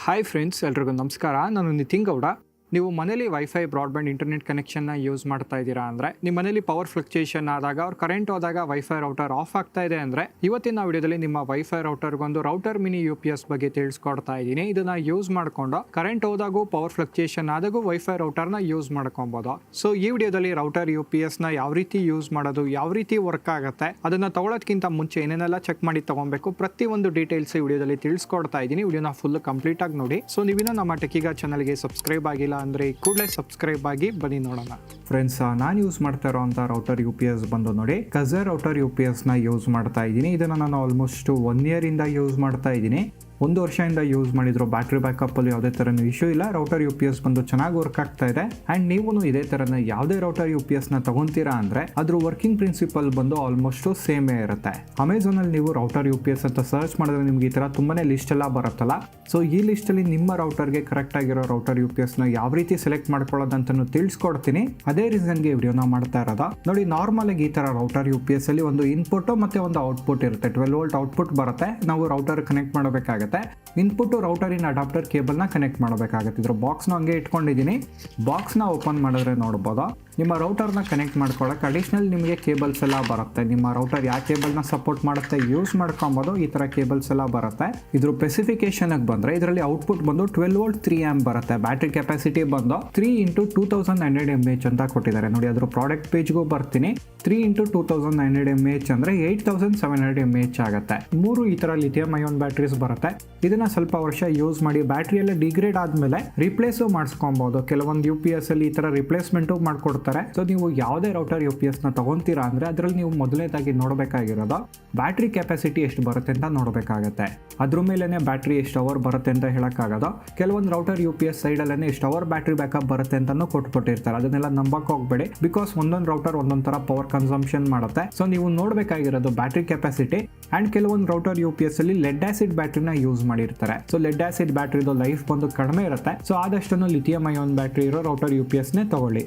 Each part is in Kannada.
ಹಾಯ್ ಫ್ರೆಂಡ್ಸ್, ಎಲ್ರಿಗೂ ನಮಸ್ಕಾರ. ನಾನು ನಿತಿನ್ ಗೌಡ. ನೀವು ಮನೇಲಿ ವೈಫೈ ಬ್ರಾಡ್ಬ್ಯಾಂಡ್ ಇಂಟರ್ನೆಟ್ ಕನೆಕ್ಷನ್ನ ಯೂಸ್ ಮಾಡ್ತಾ ಇದ್ದೀರಾ ಅಂದರೆ, ನಿಮ್ಮ ಮನೇಲಿ ಪವರ್ ಫ್ಲಕ್ಚುಯೇಷನ್ ಆದಾಗ ಅವ್ರ ಕರೆಂಟ್ ಹೋದಾಗ ವೈಫೈ ರೌಟರ್ ಆಫ್ ಆಗ್ತಾ ಇದೆ ಅಂದರೆ, ಇವತ್ತಿನ ವಿಡಿಯೋದಲ್ಲಿ ನಿಮ್ಮ ವೈಫೈ ರೌಟರ್ಗೊಂದು ರೌಟರ್ ಮಿನಿ UPS ಬಗ್ಗೆ ತಿಳಿಸ್ಕೊಡ್ತಾ ಇದ್ದೀನಿ. ಇದನ್ನ ಯೂಸ್ ಮಾಡಿಕೊಂಡು ಕರೆಂಟ್ ಹೋದಾಗೂ ಪವರ್ ಫ್ಲಕ್ಚುಯೇಷನ್ ಆದಾಗೂ ವೈಫೈ ರೌಟರ್ನ ಯೂಸ್ ಮಾಡ್ಕೊಬೋದು. ಸೊ ಈ ವಿಡಿಯೋದಲ್ಲಿ ರೌಟರ್ UPSನ ಯಾವ ರೀತಿ ಯೂಸ್ ಮಾಡೋದು, ಯಾವ ರೀತಿ ವರ್ಕ್ ಆಗುತ್ತೆ, ಅದನ್ನ ತಗೊಳ್ಳೋದಕ್ಕಿಂತ ಮುಂಚೆ ಏನೇನೆಲ್ಲ ಚೆಕ್ ಮಾಡಿ ತಗೊಬೇಕು, ಪ್ರತಿಯೊಂದು ಡೀಟೇಲ್ಸ್ ಈ ವಿಡಿಯೋದಲ್ಲಿ ತಿಳಿಸ್ಕೊಡ್ತಾ ಇದ್ದೀನಿ. ವಿಡಿಯೋನ ಫುಲ್ ಕಂಪ್ಲೀಟ್ ಆಗಿ ನೋಡಿ. ಸೊ ನೀವಿನ್ನ ನಮ್ಮ ಟೆಕಿಗಾ ಚಾನಲ್ಗೆ ಸಬ್ಸ್ಕ್ರೈಬ್ ಆಗಿಲ್ಲ ಅಂದರೆ ಕೂಡಲೇ ಸಬ್ಸ್ಕ್ರೈಬ್ ಆಗಿ ಬನ್ನಿ ನೋಡೋಣ. ಫ್ರೆಂಡ್ಸ್, ನಾನು ಯೂಸ್ ಮಾಡ್ತಾ ಇರೋಂಥ ರೌಟರ್ UPS ಬಂದು ನೋಡಿ ಕಜರ್ ರೌಟರ್ UPSನ ಯೂಸ್ ಮಾಡ್ತಾ ಇದ್ದೀನಿ. ಇದನ್ನು ನಾನು ಆಲ್ಮೋಸ್ಟ್ 1 year ಇಂದ ಯೂಸ್ ಮಾಡ್ತಾ ಇದ್ದೀನಿ. 1 ವರ್ಷದಿಂದ ಯೂಸ್ ಮಾಡಿದ್ರು. ಬ್ಯಾಟ್ರಿ ಬ್ಯಾಕಪ್ಪಲ್ಲಿ ಯಾವುದೇ ಥರನೂ ಇಶ್ಯೂ ಇಲ್ಲ. ರೌಟರ್ UPS ಬಂದು ಚೆನ್ನಾಗಿ ವರ್ಕ್ ಆಗ್ತಾ ಇದೆ. ಆ್ಯಂಡ್ ನೀವು ಇದೇ ಥರನ ಯಾವುದೇ ರೌಟರ್ UPSನ ತಗೊಂತೀರಾ ಅಂದರೆ ಅದ್ರ ವರ್ಕಿಂಗ್ ಪ್ರಿನ್ಸಿಪಲ್ ಬಂದು ಆಲ್ಮೋಸ್ಟ್ ಸೇಮೇ ಇರುತ್ತೆ. ಅಮೆಝಾನಲ್ಲಿ ನೀವು ರೌಟರ್ UPS ಅಂತ ಸರ್ಚ್ ಮಾಡಿದ್ರೆ ನಿಮ್ಗೆ ಈ ಥರ ತುಂಬಾ ಲಿಸ್ಟ್ ಎಲ್ಲ ಬರುತ್ತಲ್ಲ. ಸೊ ಈ ಲಿಸ್ಟಲ್ಲಿ ನಿಮ್ಮ ರೌಟರ್ಗೆ ಕರೆಕ್ಟ್ ಆಗಿರೋ ರೌಟರ್ UPSನ ಯಾವ ರೀತಿ ಸೆಲೆಕ್ಟ್ ಮಾಡ್ಕೊಳ್ಳೋದಂತನೂ ತಿಳಿಸ್ಕೊಡ್ತೀನಿ. ಅದೇ ರೀಸನ್ಗೆ ವಿಡಿಯೋನ ಮಾಡ್ತಾ ಇರೋದು. ನೋಡಿ, ನಾರ್ಮಲ್ ಆಗಿ ಈ ಥರ ರೌಟರ್ UPS ಅಲ್ಲಿ ಒಂದು ಇನ್ಪುಟ್ ಮತ್ತೆ ಒಂದು ಔಟ್ಪುಟ್ ಇರುತ್ತೆ. 12 ವೋಲ್ಟ್ ಔಟ್ಪುಟ್ ಬರುತ್ತೆ. ನಾವು ರೌಟರ್ ಕನೆಕ್ಟ್ ಮಾಡಬೇಕಾಗುತ್ತೆ. ಇನ್ಪುಟ್ ರೌಟರ್ ಇನ್ ಅಡಾಪ್ಟರ್ ಕೇಬಲ್ ನ ಕನೆಕ್ಟ್ ಮಾಡಬೇಕಾಗುತ್ತೆ. ಇದ್ರ ಬಾಕ್ಸ್ ನ ಹಂಗೆ ಇಟ್ಕೊಂಡಿದ್ದೀನಿ. ಬಾಕ್ಸ್ ನ ಓಪನ್ ಮಾಡಿದ್ರೆ ನೋಡಬಹುದು, ನಿಮ್ಮ ರೌಟರ್ ನ ಕನೆಕ್ಟ್ ಮಾಡ್ಕೊಳ್ಳೋಕೆ ಅಡಿಷನಲ್ ನಿಮಗೆ ಕೇಬಲ್ಸ್ ಎಲ್ಲ ಬರುತ್ತೆ. ನಿಮ್ಮ ರೌಟರ್ ಯಾವ ಕೇಬಲ್ ನ ಸಪೋರ್ಟ್ ಮಾಡುತ್ತೆ ಯೂಸ್ ಮಾಡ್ಕೊಬೋದು. ಈ ತರ ಕೇಬಲ್ಸ್ ಎಲ್ಲ ಬರುತ್ತೆ. ಇದ್ರ ಸ್ಪೆಸಿಫಿಕೇಶನ್ ಬಂದ್ರೆ ಇದರಲ್ಲಿ ಔಟ್ಪುಟ್ ಬಂದು 12 ವೋಲ್ಟ್ 3 ಆಂಪ್ ಬರುತ್ತೆ. ಬ್ಯಾಟರಿ ಕೆಪಾಸಿಟಿ ಬಂದು 3 × 2100 mAh ಅಂತ ಕೊಟ್ಟಿದ್ದಾರೆ. ನೋಡಿ, ಅದ್ರ ಪ್ರಾಡಕ್ಟ್ ಪೇಜ್ಗೂ ಬರ್ತೀನಿ. 3 × 2100 mAh ಅಂದ್ರೆ 8700 mAh ಆಗುತ್ತೆ. 3 ಈ ತರ ಲಿಥಿಯಂ ಅಯಾನ್ ಬ್ಯಾಟ್ರೀಸ್ ಬರುತ್ತೆ. ಇದನ್ನ ಸ್ವಲ್ಪ ವರ್ಷ ಯೂಸ್ ಮಾಡಿ ಬ್ಯಾಟ್ರಿ ಎಲ್ಲ ಡಿಗ್ರೇಡ್ ಆದ್ಮೇಲೆ ರಿಪ್ಲೇಸ್ ಮಾಡಿಸ್ಕೊಬಹುದು. ಕೆಲವೊಂದು UPS ಅಲ್ಲಿ ಈ ತರ ರಿಪ್ಲೇಸ್ಮೆಂಟ್ ಮಾಡ್ಕೊಡ್ತಾರೆ. ಸೊ ನೀವು ಯಾವುದೇ ರೌಟರ್ UPS ನ ತಗೊಂತೀರಾ ಅಂದ್ರೆ ಅದರಲ್ಲಿ ನೀವು ಮೊದಲನೇದಾಗಿ ನೋಡಬೇಕಾಗಿರೋದು ಬ್ಯಾಟ್ರಿ ಕೆಪಾಸಿಟಿ ಎಷ್ಟು ಬರುತ್ತೆ ಅಂತ ನೋಡಬೇಕಾಗತ್ತೆ. ಅದ್ರ ಮೇಲೆನೆ ಬ್ಯಾಟ್ರಿ ಎಷ್ಟು ಅವರ್ ಬರುತ್ತೆ ಅಂತ ಹೇಳಕ್ಕಾಗೋದು. ಕೆಲವೊಂದು ರೌಟರ್ UPS ಸೈಡ್ ಅಲ್ಲೇ ಎಷ್ಟು ಅವರ್ ಬ್ಯಾಟ್ರಿ ಬ್ಯಾಕಪ್ ಬರುತ್ತೆ ಅಂತಾನು ಕೊಟ್ಬಿಟ್ಟಿರ್ತಾರೆ. ಅದನ್ನೆಲ್ಲ ನಂಬಕ್ ಹೋಗ್ಬೇಡಿ. ಬಿಕಾಸ್ ಒಂದೊಂದು ರೌಟರ್ ಒಂದೊಂದು ತರ ಪವರ್ ಕನ್ಸಂಪ್ಷನ್ ಮಾಡುತ್ತೆ. ಸೊ ನೀವು ನೋಡಬೇಕಾಗಿರೋದು ಬ್ಯಾಟ್ರಿ ಕೆಪಾಸಿಟಿ. ಅಂಡ್ ಕೆಲವೊಂದು ರೌಟರ್ UPS ಅಲ್ಲಿ ಲೆಡ್ ಆಸಿಡ್ ಬ್ಯಾಟ್ರಿನ ಯೂಸ್ ಮಾಡಿರ್ತಾರೆ. ಸೊ ಲೆಡ್ ಆಸಿಡ್ ಬ್ಯಾಟ್ರಿದು ಲೈಫ್ ಬಂದು ಕಡಿಮೆ ಇರುತ್ತೆ. ಸೊ ಆದಷ್ಟು ಲಿಥಿಯಂ ಅಯಾನ್ ಬ್ಯಾಟ್ರಿ ಇರೋ ರೌಟರ್ UPS ನೇ ತಗೊಳ್ಳಿ.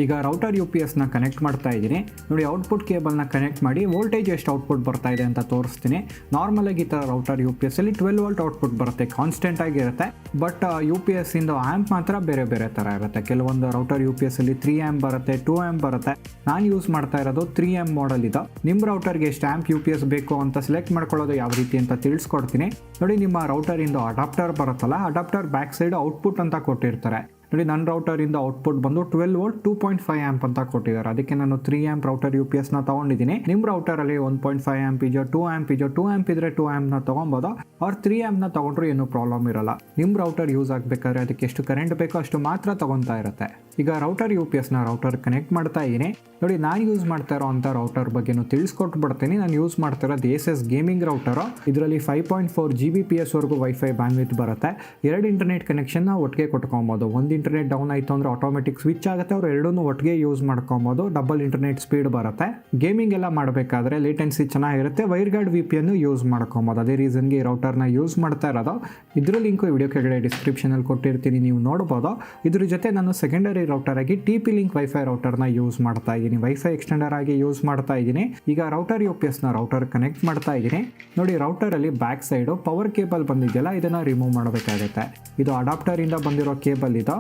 ಈಗ ರೌಟರ್ UPS ನ ಕನೆಕ್ಟ್ ಮಾಡ್ತಾ ಇದ್ದೀನಿ. ನೋಡಿ, ಔಟ್ಪುಟ್ ಕೇಬಲ್ನ ಕನೆಕ್ಟ್ ಮಾಡಿ ವೋಲ್ಟೇಜ್ ಎಷ್ಟು ಔಟ್ಪುಟ್ ಬರ್ತಾ ಇದೆ ಅಂತ ತೋರಿಸ್ತೀನಿ. ನಾರ್ಮಲ್ ಆಗಿ ಈ ಥರ ರೌಟರ್ UPS ಅಲ್ಲಿ 12 ವೋಲ್ಟ್ ಔಟ್ಪುಟ್ ಬರುತ್ತೆ, ಕಾನ್ಸ್ಟೆಂಟ್ ಆಗಿರುತ್ತೆ. ಬಟ್ UPS ಇಂದ ಆ್ಯಂಪ್ ಮಾತ್ರ ಬೇರೆ ಬೇರೆ ಥರ ಇರುತ್ತೆ. ಕೆಲವೊಂದು ರೌಟರ್ UPS ಅಲ್ಲಿ 3 ಆಂಪ್ ಬರುತ್ತೆ, 2 ಆಂಪ್ ಬರುತ್ತೆ. ನಾನು ಯೂಸ್ ಮಾಡ್ತಾ ಇರೋದು 3 ಆಂಪ್ ಮಾಡೆಲ್ ಇದು. ನಿಮ್ಮ ರೌಟರ್ಗೆ ಎಷ್ಟು ಆಂಪ್ UPS ಬೇಕು ಅಂತ ಸೆಲೆಕ್ಟ್ ಮಾಡ್ಕೊಳ್ಳೋದು ಯಾವ ರೀತಿ ಅಂತ ತಿಳಿಸ್ಕೊಡ್ತೀನಿ. ನೋಡಿ, ನಿಮ್ಮ ರೌಟರ್ ಇಂದ ಅಡಾಪ್ಟರ್ ಬರುತ್ತಲ್ಲ, ಅಡಾಪ್ಟರ್ ಬ್ಯಾಕ್ ಸೈಡ್ ಔಟ್ಪುಟ್ ಅಂತ ಕೊಟ್ಟಿರ್ತಾರೆ. ನೋಡಿ, ನನ್ನ ರೌಟರ್ ಇಂದ ಔಟ್ಪುಟ್ ಬಂದು 12 ವೋಲ್ಟ್ 2.5 ಆಂಪ್ ಅಂತ ಕೊಟ್ಟಿದ್ದಾರೆ. ಅದಕ್ಕೆ ನಾನು 3 ಆಂಪ್ ರೌಟರ್ UPS ನ ತಗೊಂಡಿದ್ದೀನಿ. ನಿಮ್ಮ ರೌಟರ್ ಅಲ್ಲಿ 1.5 ಆಂಪ್ ಇದೆಯೋ 2 ಆಂಪ್ ಇದೆಯೋ, 2 ಆಂಪ್ ಇದ್ರೆ 2 ಆಂಪ್ ನ ತಗೊಬೋದು. ಅವ್ರ 3 ಆಂಪ್ ನ ತಗೊಂಡ್ರು ಏನು ಪ್ರಾಬ್ಲಮ್ ಇರಲ್ಲ. ನಿಮ್ಮ ರೌಟರ್ ಯೂಸ್ ಆಗ್ಬೇಕಾದ್ರೆ ಅದಕ್ಕೆ ಎಷ್ಟು ಕರೆಂಟ್ ಬೇಕೋ ಅಷ್ಟು ಮಾತ್ರ ತಗೊಂತಾ ಇರುತ್ತೆ. ಈಗ ರೌಟರ್ UPS ನ ರೌಟರ್ ಕನೆಕ್ಟ್ ಮಾಡ್ತಾ ಇದ್ದೀನಿ. ನೋಡಿ, ನಾನು ಯೂಸ್ ಮಾಡ್ತಾ ಇರೋ ಅಂತ ರೌಟರ್ ಬಗ್ಗೆನೂ ತಿಳಿಸ್ಕೊಟ್ಬಿಡ್ತೀನಿ. ನಾನು ಯೂಸ್ ಮಾಡ್ತಾ ಇರೋದು ASUS ಗೇಮಿಂಗ್ ರೌಟರ್. ಇದರಲ್ಲಿ 5.4 Gbps ವರೆಗೂ ವೈಫೈ ಬ್ಯಾಂಡ್ವಿಡ್ತ್ ಬರುತ್ತೆ. 2 ಇಂಟರ್ನೆಟ್ ಕನೆಕ್ಷನ್ ಒಟ್ಟಿಗೆ ಕೊಟ್ಕೊಬೋದು. ಒಂದು ಇಂಟರ್ನೆಟ್ ಡೌನ್ ಆಯಿತು ಅಂದರೆ ಆಟೋಮೆಟಿಕ್ ಸ್ವಿಚ್ ಆಗುತ್ತೆ. ಅವ್ರು ಎರಡನ್ನೂ ಒಟ್ಟಿಗೆ ಯೂಸ್ ಮಾಡ್ಕೊಬೋದು. ಡಬಲ್ ಇಂಟರ್ನೆಟ್ ಸ್ಪೀಡ್ ಬರುತ್ತೆ. ಗೇಮಿಂಗ್ ಎಲ್ಲ ಮಾಡಬೇಕಾದ್ರೆ ಲೇಟೆನ್ಸಿ ಚೆನ್ನಾಗಿರುತ್ತೆ. ವೈರ್ಗಾರ್ಡ್ VPN ಯೂಸ್ ಮಾಡ್ಕೊಬೋದು. ಅದೇ ರೀಸನ್ಗೆ ಈ ರೌಟರ್ನ ಯೂಸ್ ಮಾಡ್ತಾ ಇರೋದು. ಇದ್ರ ಲಿಂಕು ವಿಡಿಯೋ ಕೆಳಗಡೆ ಡಿಸ್ಕ್ರಿಪ್ಷನಲ್ಲಿ ಕೊಟ್ಟಿರ್ತೀನಿ, ನೀವು ನೋಡ್ಬೋದು. ಇದ್ರ ಜೊತೆ ನಾನು ಸೆಕೆಂಡರಿ ರೌಟರ್ ಆಗಿ TP-Link ವೈಫೈ ರೌಟರ್ನ ಯೂಸ್ ಮಾಡ್ತಾ ಇದ್ದೀನಿ. ವೈಫೈ ಎಕ್ಸ್ಟೆಂಡರ್ ಆಗಿ ಯೂಸ್ ಮಾಡ್ತಾ ಇದ್ದೀನಿ. ಈಗ ರೌಟರ್ UPS ನ ರೌಟರ್ ಕನೆಕ್ಟ್ ಮಾಡ್ತಾ ಇದ್ದೀನಿ. ನೋಡಿ, ರೌಟರ್ ಅಲ್ಲಿ ಬ್ಯಾಕ್ ಸೈಡ್ ಪವರ್ ಕೇಬಲ್ ಬಂದಿದೆಯಲ್ಲ, ಇದನ್ನ ರಿಮೂವ್ ಮಾಡಬೇಕಾಗುತ್ತೆ. ಇದು ಅಡಾಪ್ಟರ್ ಇಂದ ಬಂದಿರೋ ಕೇಬಲ್ ಇದು.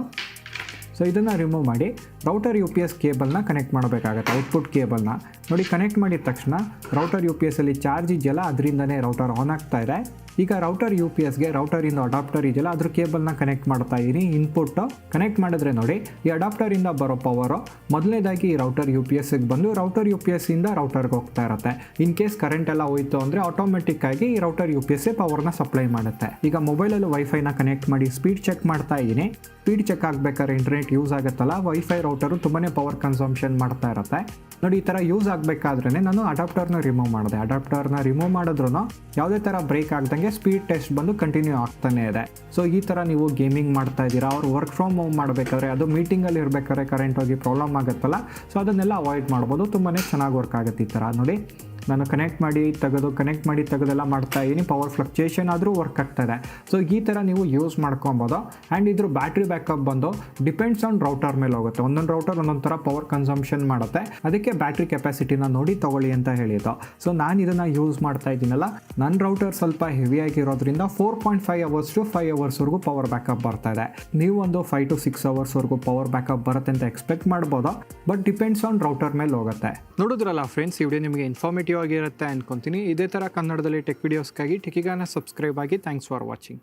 ಸೊ ಇದನ್ನು ರಿಮೂವ್ ಮಾಡಿ ರೌಟರ್ UPS ಕೇಬಲ್ನ ಕನೆಕ್ಟ್ ಮಾಡಬೇಕಾಗತ್ತೆ, ಔಟ್ಪುಟ್ ಕೇಬಲ್ನ. ನೋಡಿ, ಕನೆಕ್ಟ್ ಮಾಡಿದ ತಕ್ಷಣ ರೌಟರ್ UPS ಅಲ್ಲಿ ಚಾರ್ಜ್ ಇದೆಯಲ್ಲ, ಅದರಿಂದನೇ ರೌಟರ್ ಆನ್ ಆಗ್ತಾ ಇದೆ. ಈಗ ರೌಟರ್ UPSಗೆ ರೌಟರ್ ಇಂದ ಅಡಾಪ್ಟರ್ ಇದೆಯಲ್ಲ, ಅದ್ರ ಕೇಬಲ್ನ ಕನೆಕ್ಟ್ ಮಾಡ್ತಾ ಇದ್ದೀನಿ. ಇನ್ಪುಟ್ ಕನೆಕ್ಟ್ ಮಾಡಿದ್ರೆ ನೋಡಿ, ಈ ಅಡಾಪ್ಟರ್ ಇಂದ ಬರೋ ಪವರು ಮೊದಲನೇದಾಗಿ ಈ ರೌಟರ್ UPSಗೆ ಬಂದು ರೌಟರ್ UPS ಇಂದ ರೌಟರ್ಗೆ ಹೋಗ್ತಾ ಇರುತ್ತೆ. ಇನ್ ಕೇಸ್ ಕರೆಂಟ್ ಎಲ್ಲ ಹೋಯ್ತು ಅಂದರೆ ಆಟೋಮೆಟಿಕ್ ಆಗಿ ಈ ರೌಟರ್ UPS ಪವರ್ನ ಸಪ್ಲೈ ಮಾಡುತ್ತೆ. ಈಗ ಮೊಬೈಲಲ್ಲಿ ವೈಫೈನ ಕನೆಕ್ಟ್ ಮಾಡಿ ಸ್ಪೀಡ್ ಚೆಕ್ ಮಾಡ್ತಾ ಇದ್ದೀನಿ. ಸ್ಪೀಡ್ ಚೆಕ್ ಆಗಬೇಕಾದ್ರೆ ಇಂಟರ್ನೆಟ್ ಯೂಸ್ ಆಗುತ್ತಲ್ಲ, ವೈಫೈ ರೌಟರು ತುಂಬಾ ಪವರ್ ಕನ್ಸಂಪ್ಷನ್ ಮಾಡ್ತಾ ಇರುತ್ತೆ. ನೋಡಿ, ಈ ಥರ ಯೂಸ್ ಆಗಬೇಕಾದ್ರೆ ನಾನು ಅಡಾಪ್ಟರ್ನ ರಿಮೂವ್ ಮಾಡಿದೆ. ಅಡಾಪ್ಟರ್ನ ರಿಮೂವ್ ಮಾಡಿದ್ರು ಯಾವುದೇ ಥರ ಬ್ರೇಕ್ ಆಗ್ದಂಗೆ ಸ್ಪೀಡ್ ಟೆಸ್ಟ್ ಬಂದು ಕಂಟಿನ್ಯೂ ಆಗ್ತಾನೆ ಇದೆ. ಸೊ ಈ ಥರ ನೀವು ಗೇಮಿಂಗ್ ಮಾಡ್ತಾ ಇದ್ದೀರಾ, ಅವ್ರು ವರ್ಕ್ ಫ್ರಮ್ ಹೋಮ್ ಮಾಡಬೇಕಾದ್ರೆ, ಅದು ಮೀಟಿಂಗಲ್ಲಿ ಇರಬೇಕಾದ್ರೆ ಕರೆಂಟ್ ಹೋಗಿ ಪ್ರಾಬ್ಲಮ್ ಆಗುತ್ತಲ್ಲ, ಸೊ ಅದನ್ನೆಲ್ಲ ಅವಾಯ್ಡ್ ಮಾಡ್ಬೋದು. ತುಂಬಾ ಚೆನ್ನಾಗಿ ವರ್ಕ್ ಆಗುತ್ತೆ ಈ ಥರ. ನೋಡಿ, ನಾನು ಕನೆಕ್ಟ್ ಮಾಡಿ ತೆಗೆದೆಲ್ಲ ಮಾಡ್ತಾ ಇದ್ದೀನಿ, ಪವರ್ ಫ್ಲಕ್ಚುಯೇಷನ್ ಆದರೂ ವರ್ಕ್ ಆಗ್ತಾಯಿದೆ. ಸೊ ಈ ಥರ ನೀವು ಯೂಸ್ ಮಾಡ್ಕೊಬೋದು. ಆ್ಯಂಡ್ ಇದ್ರ ಬ್ಯಾಟ್ರಿ ಬ್ಯಾಕಪ್ ಬಂದು ಡಿಪೆಂಡ್ಸ್ ಆನ್ ರೌಟರ್ ಮೇಲೆ ಹೋಗುತ್ತೆ. ಒಂದೊಂದು ರೌಟರ್ ಒಂದೊಂದು ಥರ ಪವರ್ ಕನ್ಸಂಪ್ಷನ್ ಮಾಡುತ್ತೆ, ಅದಕ್ಕೆ ಬ್ಯಾಟ್ರಿ ಕೆಪಾಸಿಟಿನ ನೋಡಿ ತೊಗೊಳ್ಳಿ ಅಂತ ಹೇಳಿದ್ದು. ಸೊ ನಾನು ಇದನ್ನು ಯೂಸ್ ಮಾಡ್ತಾ ಇದ್ದೀನಲ್ಲ, ನನ್ನ ರೌಟರ್ ಸ್ವಲ್ಪ ಹೆವಿಯಾಗಿರೋದ್ರಿಂದ 4.5 hours to 5 hours power backup ಬರ್ತಾ ಇದೆ. ನೀವು ಒಂದು 5 to 6 hours ಪವರ್ ಬ್ಯಾಕಪ್ ಬರುತ್ತೆ ಅಂತ ಎಕ್ಸ್ಪೆಕ್ಟ್ ಮಾಡ್ಬೋದು, ಬಟ್ ಡಿಪೆಂಡ್ಸ್ ಆನ್ ರೌಟರ್ ಮೇಲೆ ಹೋಗುತ್ತೆ. ನೋಡಿದ್ರಲ್ಲ ಫ್ರೆಂಡ್ಸ್, ಈ ವಿಡಿಯೋ ನಿಮಗೆ ಇನ್ಫಾರ್ಮೇಟಿವ್ ಆಗಿರುತ್ತೆ ಅನ್ಕೊಂತೀನಿ. ಇದೇ ಥರ ಕನ್ನಡದಲ್ಲಿ ಟೆಕ್ ವಿಡಿಯೋಸ್ಗಾಗಿ ಟೆಕಿಗಾನ ಸಬ್ಸ್ಕ್ರೈಬ್ ಆಗಿ. Thanks for watching.